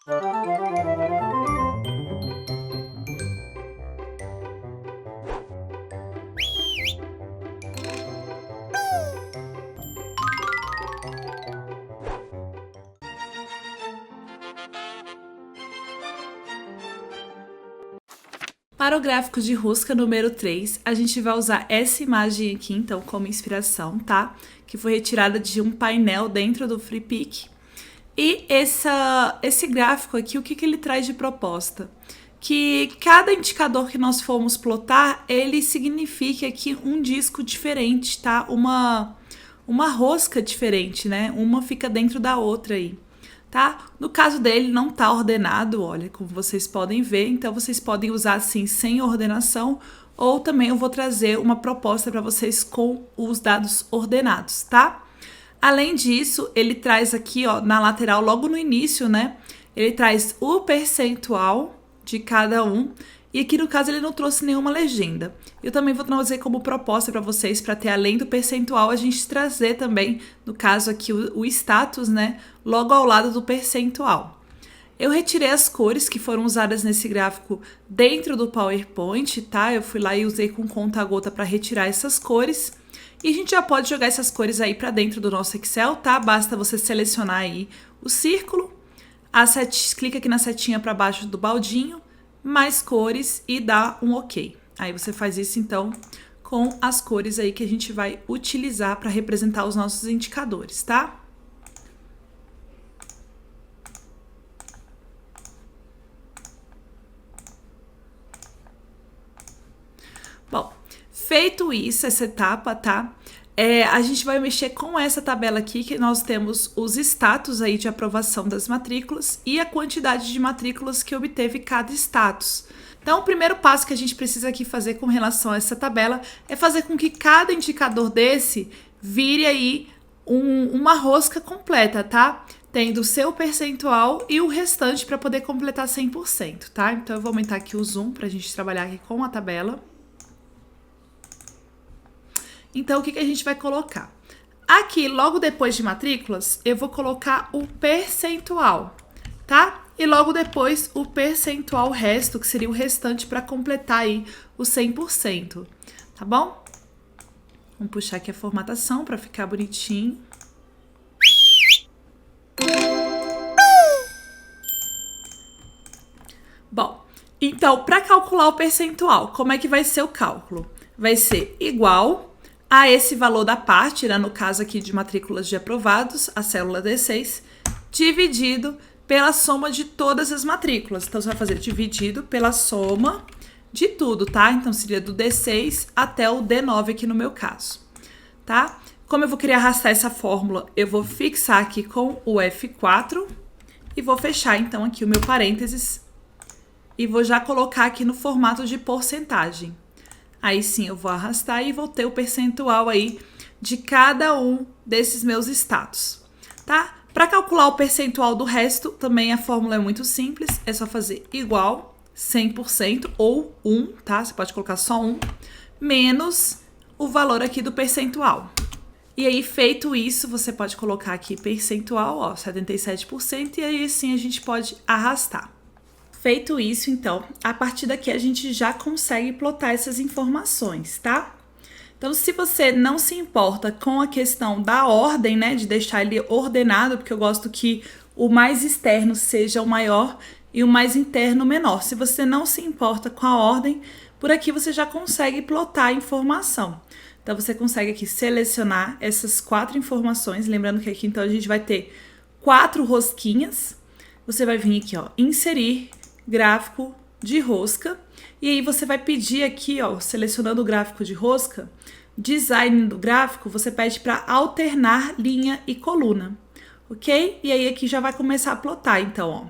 Para o gráfico de rosca número 3, a gente vai usar essa imagem aqui, então, como inspiração, tá? Que foi retirada de um painel dentro do FreePic. E esse gráfico aqui, o que ele traz de proposta? Que cada indicador que nós formos plotar, ele significa aqui um disco diferente, tá? Uma rosca diferente, né? Uma fica dentro da outra aí. Tá? No caso dele não tá ordenado, olha, como vocês podem ver, então vocês podem usar assim sem ordenação, ou também eu vou trazer uma proposta para vocês com os dados ordenados, tá? Além disso, ele traz aqui, ó, na lateral, logo no início, né? Ele traz o percentual de cada um. E aqui, no caso, ele não trouxe nenhuma legenda. Eu também vou trazer como proposta para vocês, para ter, além do percentual, a gente trazer também, no caso aqui, o status, né? Logo ao lado do percentual. Eu retirei as cores que foram usadas nesse gráfico dentro do PowerPoint, tá? Eu fui lá e usei com conta-gota para retirar essas cores. E a gente já pode jogar essas cores aí para dentro do nosso Excel, tá? Basta você selecionar aí o círculo, clica aqui na setinha para baixo do baldinho, mais cores e dá um OK. Aí você faz isso, então, com as cores aí que a gente vai utilizar para representar os nossos indicadores, tá? Bom, feito isso, essa etapa, tá? A gente vai mexer com essa tabela aqui, que nós temos os status aí de aprovação das matrículas e a quantidade de matrículas que obteve cada status. Então, o primeiro passo que a gente precisa aqui fazer com relação a essa tabela é fazer com que cada indicador desse vire aí uma rosca completa, tá? Tendo o seu percentual e o restante para poder completar 100%, tá? Então, eu vou aumentar aqui o zoom para a gente trabalhar aqui com a tabela. Então, o que a gente vai colocar? Aqui, logo depois de matrículas, eu vou colocar o percentual, tá? E logo depois, o percentual resto, que seria o restante para completar aí o 100%, tá bom? Vamos puxar aqui a formatação para ficar bonitinho. Bom, então, para calcular o percentual, como é que vai ser o cálculo? Vai ser igual a esse valor da parte, né, no caso aqui de matrículas de aprovados, a célula D6, dividido pela soma de todas as matrículas. Então, você vai fazer dividido pela soma de tudo, tá? Então, seria do D6 até o D9 aqui no meu caso, tá? Como eu vou querer arrastar essa fórmula, eu vou fixar aqui com o F4 e vou fechar, então, aqui o meu parênteses e vou já colocar aqui no formato de porcentagem. Aí sim, eu vou arrastar e vou ter o percentual aí de cada um desses meus status, tá? Para calcular o percentual do resto, também a fórmula é muito simples, é só fazer igual 100% ou 1, tá? Você pode colocar só 1, menos o valor aqui do percentual. E aí, feito isso, você pode colocar aqui percentual, ó, 77%, e aí sim a gente pode arrastar. Feito isso, então, a partir daqui a gente já consegue plotar essas informações, tá? Então, se você não se importa com a questão da ordem, né, de deixar ele ordenado, porque eu gosto que o mais externo seja o maior e o mais interno o menor. Se você não se importa com a ordem, por aqui você já consegue plotar a informação. Então, você consegue aqui selecionar essas 4 informações, lembrando que aqui, então, a gente vai ter 4 rosquinhas. Você vai vir aqui, ó, inserir gráfico de rosca, e aí você vai pedir aqui, ó, selecionando o gráfico de rosca, design do gráfico, você pede para alternar linha e coluna, ok? E aí aqui já vai começar a plotar, então, ó.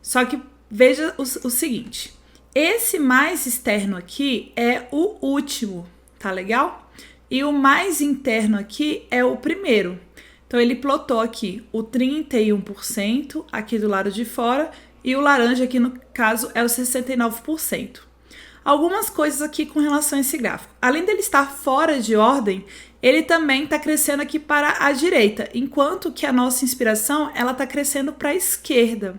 Só que veja o seguinte, esse mais externo aqui é o último, tá legal? E o mais interno aqui é o primeiro. Então, ele plotou aqui o 31% aqui do lado de fora, e o laranja aqui, no caso, é o 69%. Algumas coisas aqui com relação a esse gráfico. Além dele estar fora de ordem, ele também está crescendo aqui para a direita, enquanto que a nossa inspiração ela está crescendo para a esquerda.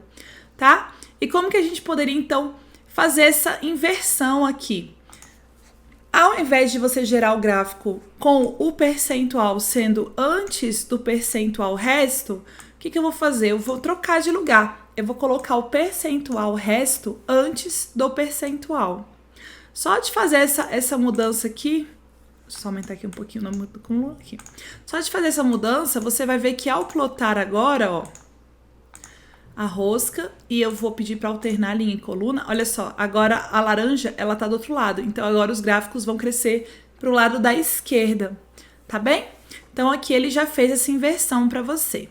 tá? E como que a gente poderia, então, fazer essa inversão aqui? Ao invés de você gerar o gráfico com o percentual sendo antes do percentual resto, o que eu vou fazer? Eu vou trocar de lugar. Eu vou colocar o percentual resto antes do percentual. Só de fazer essa mudança aqui, deixa eu só aumentar aqui um pouquinho o número do cúmulo aqui. Só de fazer essa mudança, você vai ver que ao plotar agora, ó, a rosca, e eu vou pedir para alternar linha e coluna. Olha só, agora a laranja, ela tá do outro lado. Então, agora os gráficos vão crescer pro lado da esquerda, tá bem? Então, aqui ele já fez essa inversão para você.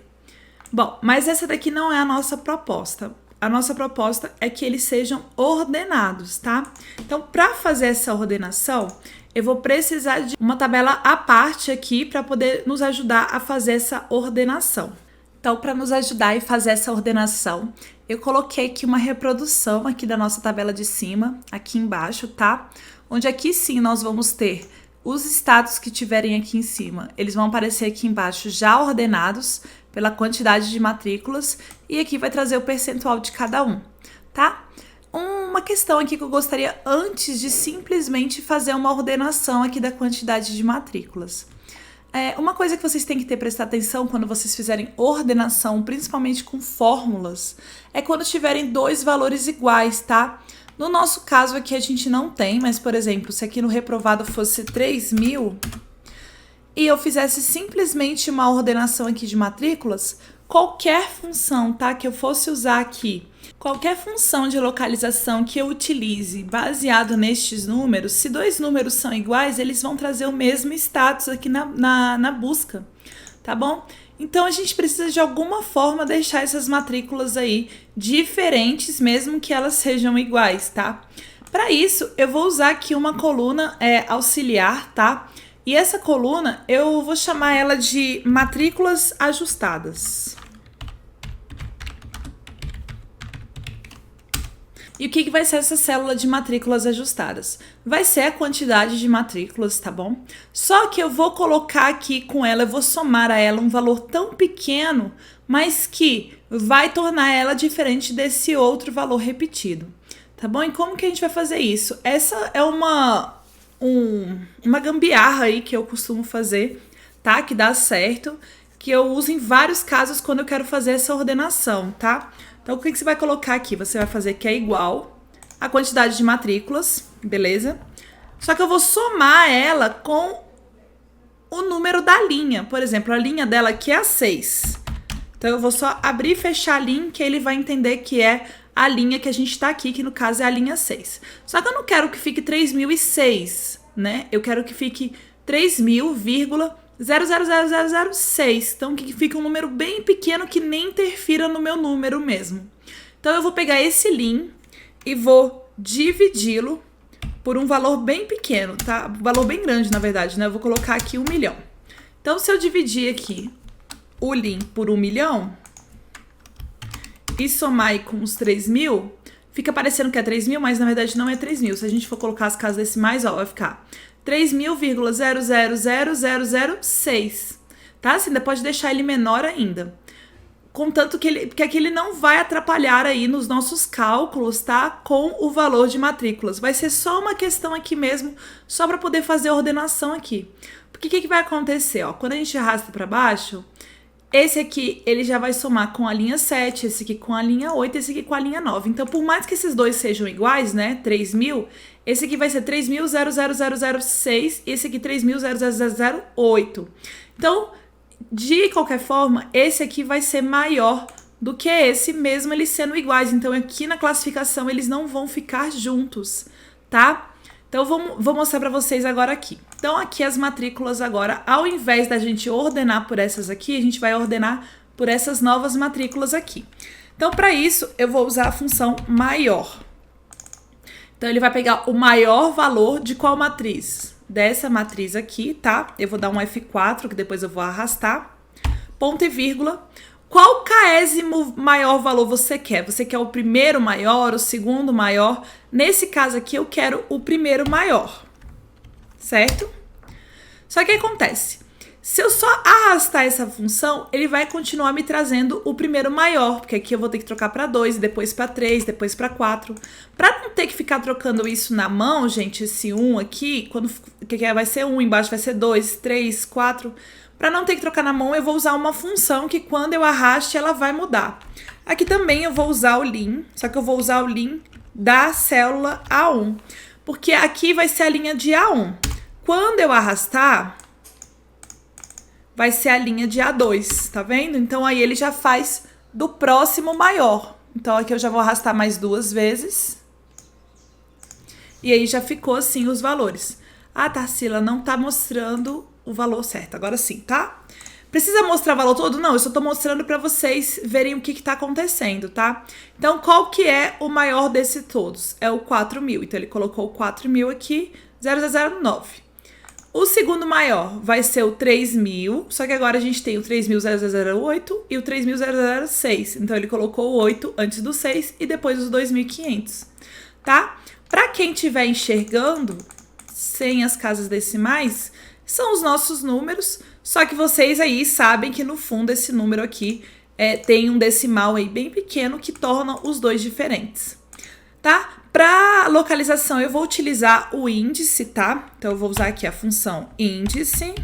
Bom, mas essa daqui não é a nossa proposta. A nossa proposta é que eles sejam ordenados, tá? Então, para fazer essa ordenação, eu vou precisar de uma tabela à parte aqui para poder nos ajudar a fazer essa ordenação. Então, para nos ajudar e fazer essa ordenação, eu coloquei aqui uma reprodução aqui da nossa tabela de cima, aqui embaixo, tá? Onde aqui sim nós vamos ter os estados que tiverem aqui em cima. Eles vão aparecer aqui embaixo já ordenados pela quantidade de matrículas e aqui vai trazer o percentual de cada um, tá? Uma questão aqui que eu gostaria antes de simplesmente fazer uma ordenação aqui da quantidade de matrículas. Uma coisa que vocês têm que ter prestar atenção quando vocês fizerem ordenação, principalmente com fórmulas, é quando tiverem dois valores iguais, tá? No nosso caso aqui a gente não tem, mas, por exemplo, se aqui no reprovado fosse 3.000 e eu fizesse simplesmente uma ordenação aqui de matrículas, qualquer função, tá, que eu fosse usar aqui, qualquer função de localização que eu utilize baseado nestes números, se dois números são iguais, eles vão trazer o mesmo status aqui na busca, tá bom? Então, a gente precisa de alguma forma deixar essas matrículas aí diferentes, mesmo que elas sejam iguais, tá? Para isso, eu vou usar aqui uma coluna auxiliar, tá? E essa coluna, eu vou chamar ela de matrículas ajustadas. E o que vai ser essa célula de matrículas ajustadas? Vai ser a quantidade de matrículas, tá bom? Só que eu vou colocar aqui com ela, eu vou somar a ela um valor tão pequeno, mas que vai tornar ela diferente desse outro valor repetido, tá bom? E como que a gente vai fazer isso? Essa é uma gambiarra aí que eu costumo fazer, tá? Que dá certo, que eu uso em vários casos quando eu quero fazer essa ordenação, tá? Então, o que você vai colocar aqui? Você vai fazer que é igual a quantidade de matrículas, beleza? Só que eu vou somar ela com o número da linha. Por exemplo, a linha dela aqui é a 6. Então, eu vou só abrir e fechar a linha, que ele vai entender que é a linha que a gente tá aqui, que no caso é a linha 6. Só que eu não quero que fique 3.006, né? Eu quero que fique 3.000,00006. Então, que fica um número bem pequeno que nem interfira no meu número mesmo. Então, eu vou pegar esse lim e vou dividi-lo por um valor bem pequeno, tá? Um valor bem grande, na verdade, né? Eu vou colocar aqui 1 milhão. Então, se eu dividir aqui o lim por 1 milhão e somar aí com os 3.000, fica parecendo que é 3.000, mas na verdade não é 3.000. Se a gente for colocar as casas decimais, ó, vai ficar 3.000,00006, tá? Você ainda pode deixar ele menor ainda. Contanto que aqui ele não vai atrapalhar aí nos nossos cálculos, tá? Com o valor de matrículas. Vai ser só uma questão aqui mesmo, só para poder fazer a ordenação aqui. Porque o que vai acontecer, ó? Quando a gente arrasta para baixo, esse aqui, ele já vai somar com a linha 7, esse aqui com a linha 8, esse aqui com a linha 9. Então, por mais que esses dois sejam iguais, né, 3.000, esse aqui vai ser 3.000,006 e esse aqui 3.000,008. Então, de qualquer forma, esse aqui vai ser maior do que esse, mesmo eles sendo iguais. Então, aqui na classificação, eles não vão ficar juntos, tá? Então, vou mostrar para vocês agora aqui. Então, aqui as matrículas agora, ao invés da gente ordenar por essas aqui, a gente vai ordenar por essas novas matrículas aqui. Então, para isso, eu vou usar a função maior. Então, ele vai pegar o maior valor de qual matriz? Dessa matriz aqui, tá? Eu vou dar um F4, que depois eu vou arrastar. Ponto e vírgula. Qual késimo maior valor você quer? Você quer o primeiro maior, o segundo maior? Nesse caso aqui, eu quero o primeiro maior, certo? Só que acontece, Se eu só arrastar essa função, ele vai continuar me trazendo o primeiro maior, porque aqui eu vou ter que trocar para 2, depois para 3, depois para 4. Para não ter que ficar trocando isso na mão, gente, esse 1 aqui, que vai ser 1, embaixo vai ser 2, 3, 4. Para não ter que trocar na mão, eu vou usar uma função que quando eu arraste, ela vai mudar. Aqui também eu vou usar o lim, só que eu vou usar o lim da célula A1, porque aqui vai ser a linha de A1. Quando eu arrastar, vai ser a linha de A2, tá vendo? Então, aí ele já faz do próximo maior. Então, aqui eu já vou arrastar mais 2 vezes. E aí, já ficou assim os valores. Ah, Tarsila, não tá mostrando o valor certo. Agora sim, tá? Precisa mostrar o valor todo? Não, eu só tô mostrando pra vocês verem o que tá acontecendo, tá? Então, qual que é o maior desses todos? É o 4.000. Então, ele colocou o 4.000 aqui, 0009. O segundo maior vai ser o 3.000, só que agora a gente tem o 3.008 e o 3.006. Então, ele colocou o 8 antes do 6 e depois os 2.500, tá? Para quem estiver enxergando, sem as casas decimais, são os nossos números, só que vocês aí sabem que no fundo esse número aqui tem um decimal aí bem pequeno que torna os dois diferentes, tá? Para localização, eu vou utilizar o índice, tá? Então, eu vou usar aqui a função índice.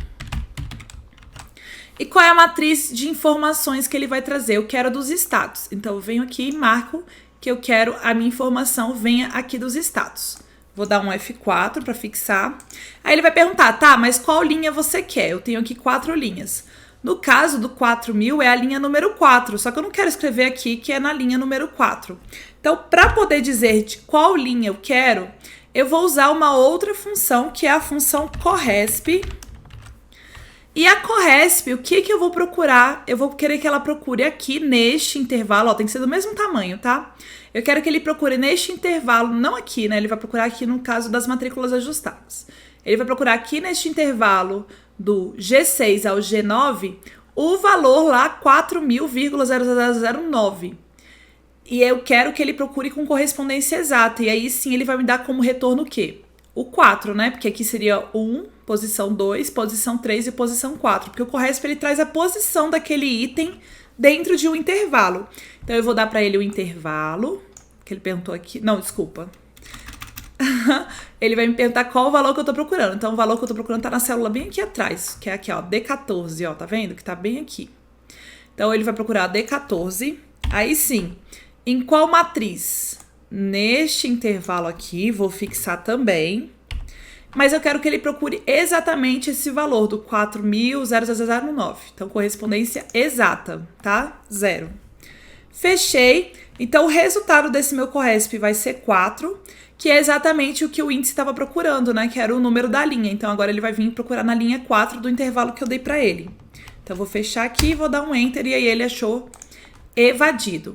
E qual é a matriz de informações que ele vai trazer? Eu quero dos estados. Então, eu venho aqui e marco que eu quero a minha informação venha aqui dos estados. Vou dar um F4 para fixar. Aí, ele vai perguntar, tá, mas qual linha você quer? Eu tenho aqui 4 linhas. No caso do 4.000, é a linha número 4, só que eu não quero escrever aqui que é na linha número 4. Então, para poder dizer de qual linha eu quero, eu vou usar uma outra função, que é a função corresp. E a corresp, o que eu vou procurar? Eu vou querer que ela procure aqui neste intervalo, ó, tem que ser do mesmo tamanho, tá? Eu quero que ele procure neste intervalo, não aqui, né? Ele vai procurar aqui no caso das matrículas ajustadas. Ele vai procurar aqui neste intervalo do G6 ao G9, o valor lá 4.000,0009. E eu quero que ele procure com correspondência exata. E aí sim ele vai me dar como retorno o quê? O 4, né? Porque aqui seria 1, posição 2, posição 3 e posição 4. Porque o corresp ele traz a posição daquele item dentro de um intervalo. Então eu vou dar para ele o intervalo, que ele perguntou aqui. Não, desculpa. Ele vai me perguntar qual o valor que eu tô procurando. Então, o valor que eu tô procurando tá na célula bem aqui atrás, que é aqui, ó, D14, ó, tá vendo? Que tá bem aqui. Então, ele vai procurar D14. Aí, sim, em qual matriz? Neste intervalo aqui, vou fixar também. Mas eu quero que ele procure exatamente esse valor do 4.009. Então, correspondência exata, tá? 0. Fechei. Então, o resultado desse meu corresp vai ser 4, que é exatamente o que o índice estava procurando, né? Que era o número da linha. Então, agora ele vai vir procurar na linha 4 do intervalo que eu dei para ele. Então, eu vou fechar aqui, vou dar um Enter e aí ele achou evadido.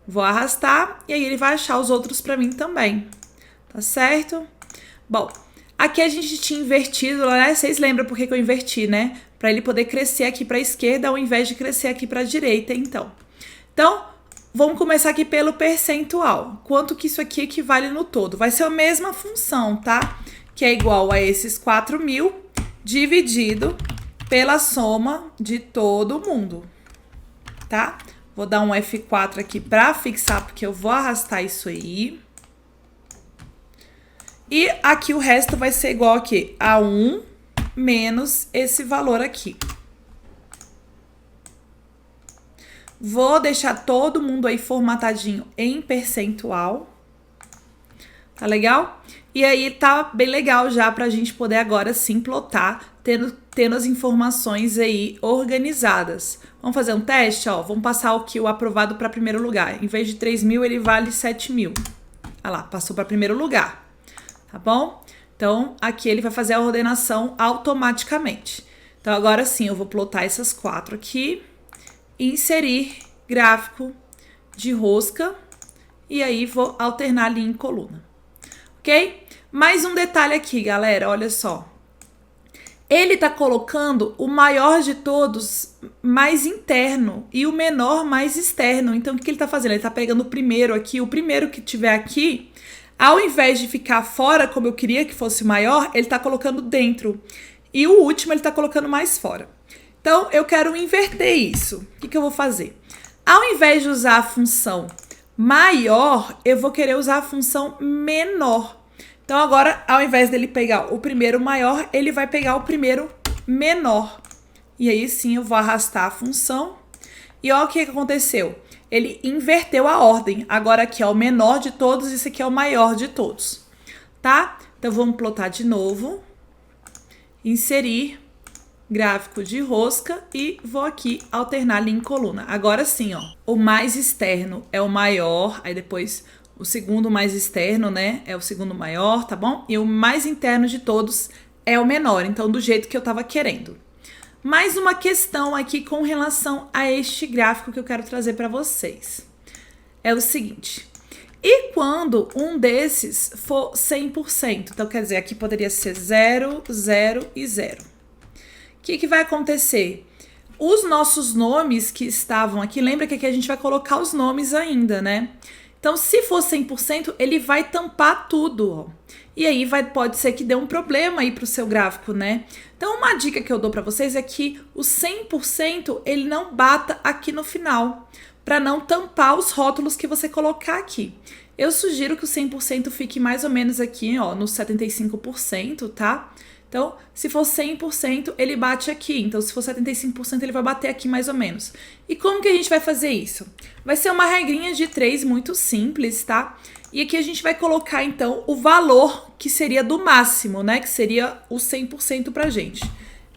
Vou arrastar e aí ele vai achar os outros para mim também. Tá certo? Bom, aqui a gente tinha invertido, né? Vocês lembram por que eu inverti, né? Para ele poder crescer aqui para a esquerda ao invés de crescer aqui para a direita, então. Então, vamos começar aqui pelo percentual. Quanto que isso aqui equivale no todo? Vai ser a mesma função, tá? Que é igual a esses 4.000 dividido pela soma de todo mundo, tá? Vou dar um F4 aqui para fixar, porque eu vou arrastar isso aí. E aqui o resto vai ser igual aqui a 1 menos esse valor aqui. Vou deixar todo mundo aí formatadinho em percentual. Tá legal? E aí tá bem legal já pra gente poder agora sim plotar, tendo as informações aí organizadas. Vamos fazer um teste, ó. Vamos passar aqui o aprovado para primeiro lugar. Em vez de 3.000, ele vale 7.000. Olha lá, passou para primeiro lugar. Tá bom? Então, aqui ele vai fazer a ordenação automaticamente. Então, agora sim, eu vou plotar essas 4 aqui. Inserir gráfico de rosca e aí vou alternar linha em coluna, ok? Mais um detalhe aqui, galera, olha só. Ele tá colocando o maior de todos mais interno e o menor mais externo. Então, o que ele tá fazendo? Ele tá pegando o primeiro aqui, o primeiro que tiver aqui, ao invés de ficar fora, como eu queria que fosse maior, ele tá colocando dentro. E o último ele tá colocando mais fora. Então, eu quero inverter isso. O que eu vou fazer? Ao invés de usar a função maior, eu vou querer usar a função menor. Então, agora, ao invés dele pegar o primeiro maior, ele vai pegar o primeiro menor. E aí, sim, eu vou arrastar a função. E olha o que aconteceu. Ele inverteu a ordem. Agora, aqui é o menor de todos, isso aqui é o maior de todos. Tá? Então, vamos plotar de novo. Inserir gráfico de rosca e vou aqui alternar linha em coluna. Agora sim, ó, o mais externo é o maior, aí depois o segundo mais externo, né, é o segundo maior, tá bom? E o mais interno de todos é o menor, então do jeito que eu tava querendo. Mais uma questão aqui com relação a este gráfico que eu quero trazer para vocês. É o seguinte, e quando um desses for 100%? Então, quer dizer, aqui poderia ser 0, 0 e 0. O que vai acontecer? Os nossos nomes que estavam aqui, lembra que aqui a gente vai colocar os nomes ainda, né? Então, se for 100%, ele vai tampar tudo, ó. E aí pode ser que dê um problema aí pro seu gráfico, né? Então, uma dica que eu dou para vocês é que o 100% ele não bata aqui no final, para não tampar os rótulos que você colocar aqui. Eu sugiro que o 100% fique mais ou menos aqui, ó, no 75%, tá? Então, se for 100%, ele bate aqui. Então, se for 75%, ele vai bater aqui mais ou menos. E como que a gente vai fazer isso? Vai ser uma regrinha de 3 muito simples, tá? E aqui a gente vai colocar, então, o valor que seria do máximo, né? Que seria o 100% pra gente.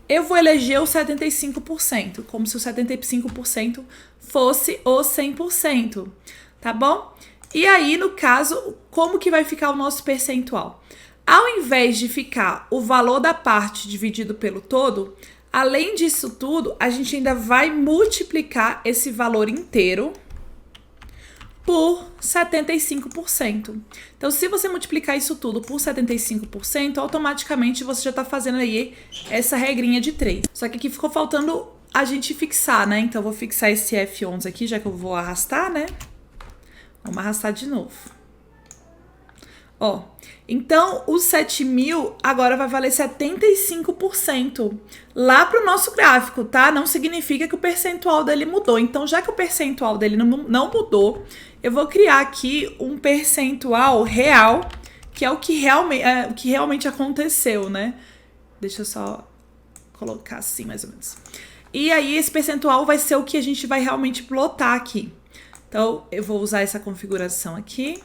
Eu vou eleger o 75%, como se o 75% fosse o 100%, tá bom? E aí, no caso, como que vai ficar o nosso percentual? Ao invés de ficar o valor da parte dividido pelo todo, além disso tudo, a gente ainda vai multiplicar esse valor inteiro por 75%. Então, se você multiplicar isso tudo por 75%, automaticamente você já está fazendo aí essa regrinha de 3. Só que aqui ficou faltando a gente fixar, né? Então, eu vou fixar esse F11 aqui, já que eu vou arrastar, né? Vamos arrastar de novo. Ó, então os 7.000 agora vai valer 75% lá para o nosso gráfico, tá? Não significa que o percentual dele mudou. Então, já que o percentual dele não mudou, eu vou criar aqui um percentual real, que é o que realmente aconteceu, né? Deixa eu só colocar assim, mais ou menos. E aí, esse percentual vai ser o que a gente vai realmente plotar aqui. Então, eu vou usar essa configuração aqui.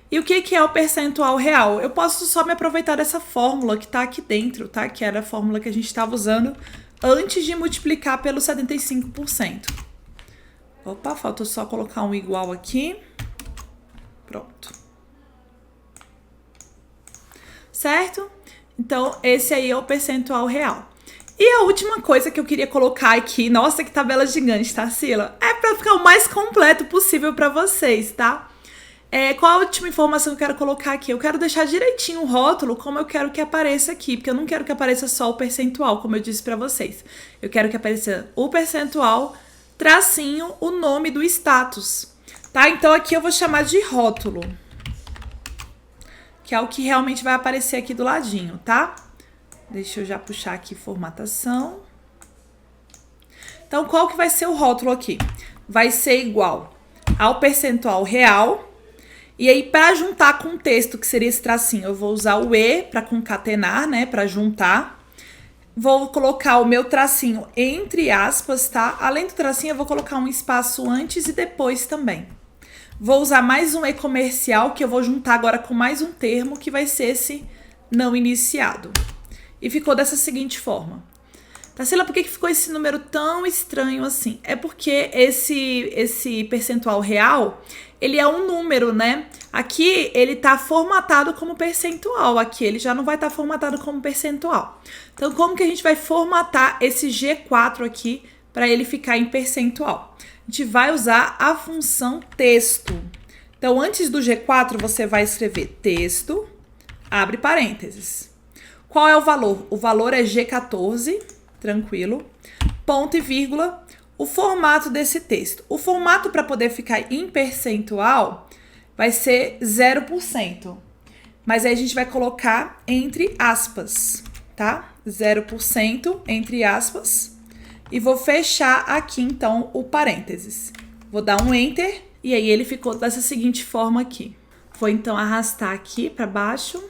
E o que é o percentual real? Eu posso só me aproveitar dessa fórmula que está aqui dentro, tá? Que era a fórmula que a gente estava usando antes de multiplicar pelo 75%. Opa, falta só colocar um igual aqui. Pronto. Certo? Então, esse aí é o percentual real. E a última coisa que eu queria colocar aqui, nossa, que tabela gigante, tá, Sila? É para ficar o mais completo possível para vocês, tá? Qual a última informação que eu quero colocar aqui? Eu quero deixar direitinho o rótulo como eu quero que apareça aqui, porque eu não quero que apareça só o percentual, como eu disse para vocês. Eu quero que apareça o percentual, tracinho, o nome do status, tá? Então aqui eu vou chamar de rótulo, que é o que realmente vai aparecer aqui do ladinho, tá? Deixa eu já puxar aqui formatação. Então, qual que vai ser o rótulo aqui? Vai ser igual ao percentual real. E aí, para juntar com o texto, que seria esse tracinho, eu vou usar o E para concatenar, né? Para juntar. Vou colocar o meu tracinho entre aspas, tá? Além do tracinho, eu vou colocar um espaço antes e depois também. Vou usar mais um E comercial, que eu vou juntar agora com mais um termo, que vai ser esse não iniciado. E ficou dessa seguinte forma. Tarsila, por que ficou esse número tão estranho assim? É porque esse percentual real, ele é um número, né? Aqui ele tá formatado como percentual, aqui ele já não vai estar formatado como percentual. Então, como que a gente vai formatar esse G4 aqui para ele ficar em percentual? A gente vai usar a função texto. Então, antes do G4, você vai escrever texto, abre parênteses. Qual é o valor? O valor é G14, tranquilo, ponto e vírgula, o formato desse texto. O formato para poder ficar em percentual vai ser 0%, mas aí a gente vai colocar entre aspas, tá? 0% entre aspas. e vou fechar aqui, então, o parênteses. Vou dar um Enter e aí ele ficou dessa seguinte forma aqui. Vou, então, arrastar aqui para baixo.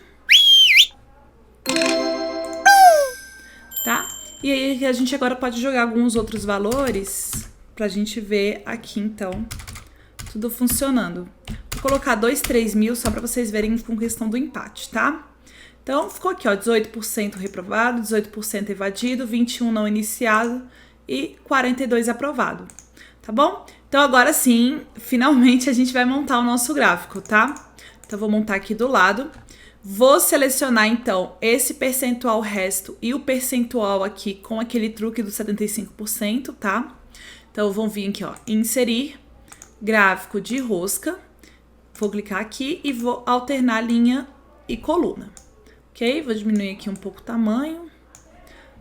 Tá? E aí a gente agora pode jogar alguns outros valores pra gente ver aqui, então, tudo funcionando. Vou colocar 2, 3 mil só pra vocês verem com questão do empate, tá? Então, ficou aqui, ó, 18% reprovado, 18% evadido, 21 não iniciado e 42 aprovado, tá bom? Então, agora sim, finalmente a gente vai montar o nosso gráfico, tá? Então, vou montar aqui do lado. Vou selecionar, então, esse percentual resto e o percentual aqui com aquele truque do 75%, tá? Então, vou vir aqui, ó, inserir, gráfico de rosca. Vou clicar aqui e vou alternar linha e coluna, ok? Vou diminuir aqui um pouco o tamanho.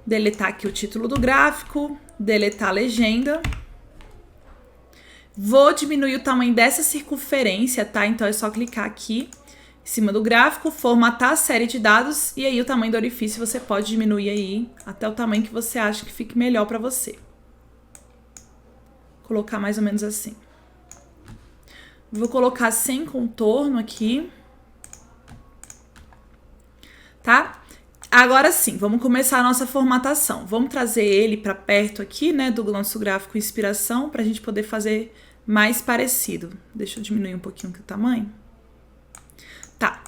Deletar aqui o título do gráfico, deletar a legenda. Vou diminuir o tamanho dessa circunferência, tá? Então, é só clicar aqui em cima do gráfico, formatar a série de dados e aí o tamanho do orifício você pode diminuir aí até o tamanho que você acha que fique melhor para você. Vou colocar mais ou menos assim. Vou colocar sem contorno aqui. Tá? Agora sim, vamos começar a nossa formatação. Vamos trazer ele para perto aqui, né, do nosso gráfico inspiração para a gente poder fazer mais parecido. Deixa eu diminuir um pouquinho o tamanho. Tá.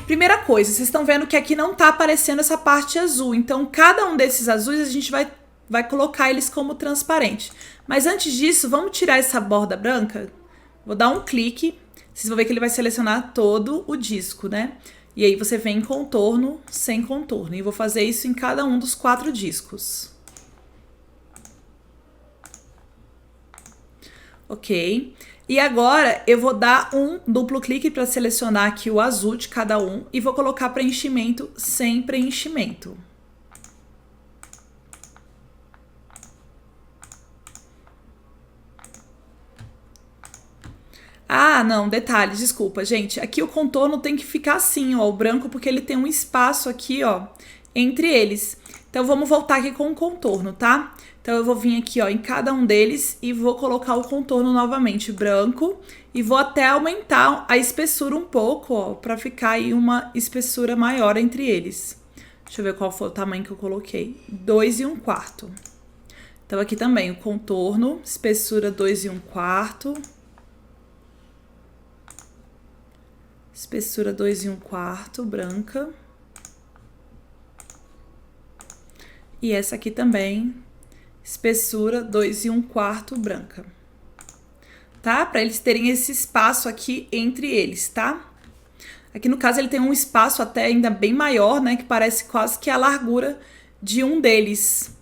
Primeira coisa, vocês estão vendo que aqui não tá aparecendo essa parte azul. Então, cada um desses azuis a gente vai colocar eles como transparente. Mas antes disso, vamos tirar essa borda branca? Vou dar um clique. Vocês vão ver que ele vai selecionar todo o disco, né? E aí você vem em contorno, sem contorno. E vou fazer isso em cada um dos 4 discos. Ok? E agora eu vou dar um duplo clique para selecionar aqui o azul de cada um e vou colocar preenchimento sem preenchimento. Ah, não, detalhe, desculpa, gente. Aqui o contorno tem que ficar assim, ó, o branco, porque ele tem um espaço aqui, ó, entre eles. Então, vamos voltar aqui com o contorno, tá? Então, eu vou vir aqui, ó, em cada um deles e vou colocar o contorno novamente branco e vou até aumentar a espessura um pouco, ó, pra ficar aí uma espessura maior entre eles. Deixa eu ver qual foi o tamanho que eu coloquei. 2 1/4. Então, aqui também o contorno, espessura 2 1/4. Espessura 2 1/4, branca. E essa aqui também, espessura 2 1/4, branca. Tá? Para eles terem esse espaço aqui entre eles, tá? Aqui no caso ele tem um espaço até ainda bem maior, né? Que parece quase que a largura de um deles,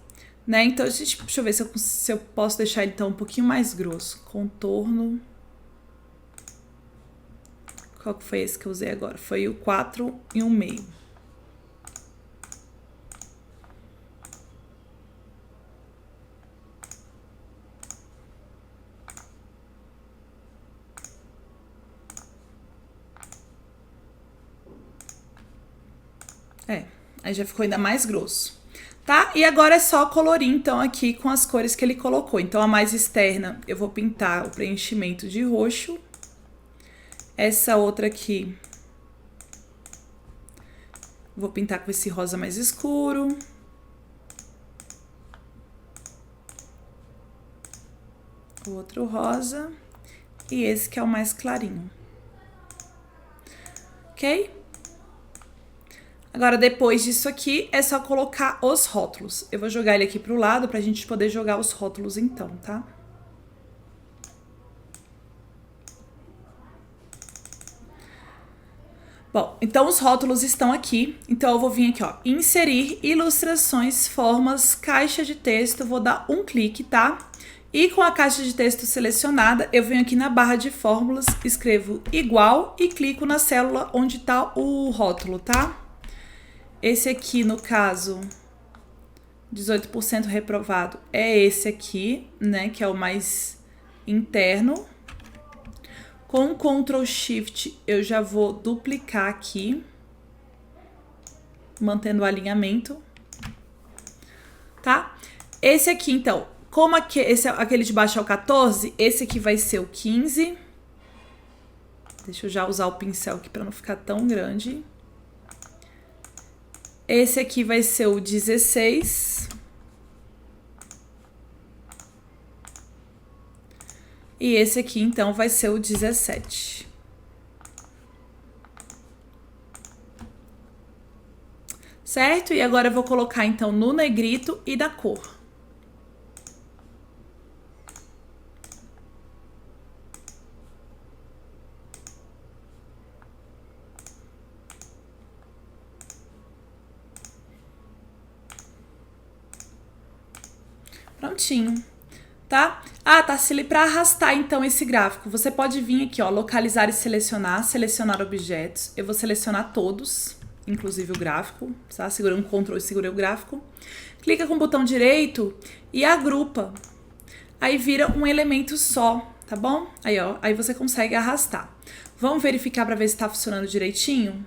né? Então, deixa eu ver se eu posso deixar ele então um pouquinho mais grosso. Contorno... Qual que foi esse que eu usei agora? Foi o 4 1/2. Aí já ficou ainda mais grosso, tá? E agora é só colorir, então, aqui com as cores que ele colocou. Então, a mais externa, eu vou pintar o preenchimento de roxo. Essa outra aqui, vou pintar com esse rosa mais escuro. O outro rosa. E esse que é o mais clarinho. Ok? Agora, depois disso aqui, é só colocar os rótulos. Eu vou jogar ele aqui pro lado pra gente poder jogar os rótulos então, tá? Bom, então os rótulos estão aqui. Então, eu vou vir aqui, ó, inserir ilustrações, formas, caixa de texto. Eu vou dar um clique, tá? E com a caixa de texto selecionada, eu venho aqui na barra de fórmulas, escrevo igual e clico na célula onde tá o rótulo, tá? Esse aqui, no caso, 18% reprovado, é esse aqui, né? Que é o mais interno. Com Ctrl Shift, eu já vou duplicar aqui, mantendo o alinhamento, tá? Esse aqui, então, como aquele de baixo é o 14, esse aqui vai ser o 15. Deixa eu já usar o pincel aqui para não ficar tão grande. Esse aqui vai ser o 16. E esse aqui, então, vai ser o 17. Certo? E agora eu vou colocar, então, no negrito e da cor. Prontinho, tá? Ah, Tarsila, para arrastar então esse gráfico, você pode vir aqui, ó, localizar e selecionar objetos. Eu vou selecionar todos, inclusive o gráfico, tá? Segurando o Ctrl e segurei o gráfico. Clica com o botão direito e agrupa. Aí vira um elemento só, tá bom? Aí, ó, aí você consegue arrastar. Vamos verificar para ver se tá funcionando direitinho?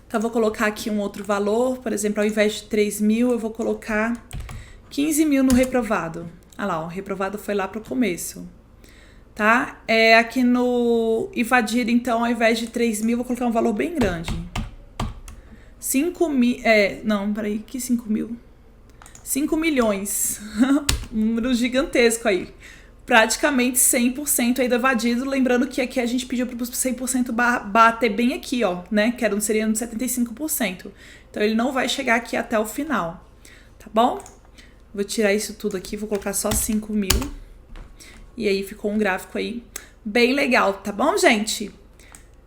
Então, eu vou colocar aqui um outro valor, por exemplo, ao invés de 3.000, eu vou colocar 15.000 no reprovado. Olha lá, o reprovado foi lá pro começo, tá? Aqui no invadir, então, ao invés de 3.000, vou colocar um valor bem grande. 5.000, não, peraí, que 5.000? 5 milhões, um número gigantesco aí. Praticamente 100% aí do evadido, lembrando que aqui a gente pediu para o 100% bater bem aqui, ó, né, que seria no 75%. Então, ele não vai chegar aqui até o final, tá bom? Vou tirar isso tudo aqui, vou colocar só 5.000. E aí, ficou um gráfico aí bem legal, tá bom, gente?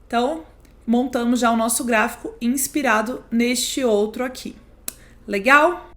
Então, montamos já o nosso gráfico inspirado neste outro aqui. Legal?